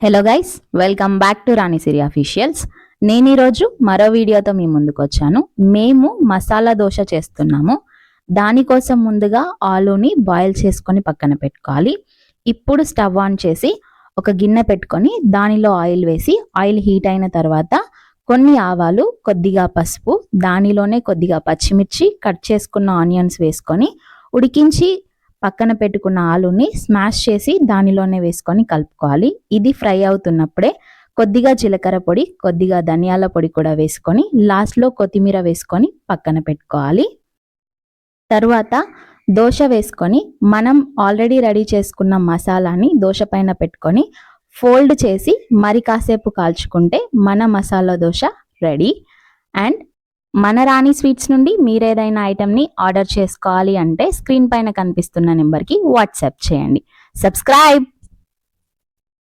Hello guys, welcome back to Rani Siri officials. నేను ఈరోజు మరో వీడియోతో మీ ముందుకు వచ్చాను. మేము మసాలా దోశ చేస్తున్నాము. దానికోసం ముందుగా ఆలూని బాయిల్ చేసుకొని పక్కన పెట్టుకోవాలి. ఇప్పుడు స్టవ్ ఆన్ చేసి ఒక గిన్నె పెట్టుకొని దానిలో ఆయిల్ వేసి ఆయిల్ హీట్ అయిన తర్వాత కొన్ని ఆవాలు, కొద్దిగా పసుపు, దానిలోనే కొద్దిగా పచ్చిమిర్చి, కట్ చేసుకున్న ఆనియన్స్ వేసుకొని ఉడికించి పక్కన పెట్టుకున్న ఆలుని స్మాష్ చేసి దానిలోనే వేసుకొని కలుపుకోవాలి. ఇది ఫ్రై అవుతున్నప్పుడే కొద్దిగా జీలకర్ర పొడి, కొద్దిగా ధనియాల పొడి కూడా వేసుకొని లాస్ట్లో కొత్తిమీర వేసుకొని పక్కన పెట్టుకోవాలి. తరువాత దోశ వేసుకొని మనం ఆల్రెడీ రెడీ చేసుకున్న మసాలాని దోశ పైన పెట్టుకొని ఫోల్డ్ చేసి మరి కాసేపు కాల్చుకుంటే మన మసాలా దోశ రెడీ. అండ్ మన రాణి స్వీట్స్ నుండి మీరేదైనా ఐటెంని ఆర్డర్ చేసుకోవాలి అంటే స్క్రీన్ పైన కనిపిస్తున్న నెంబర్కి వాట్సాప్ చేయండి. సబ్స్క్రైబ్.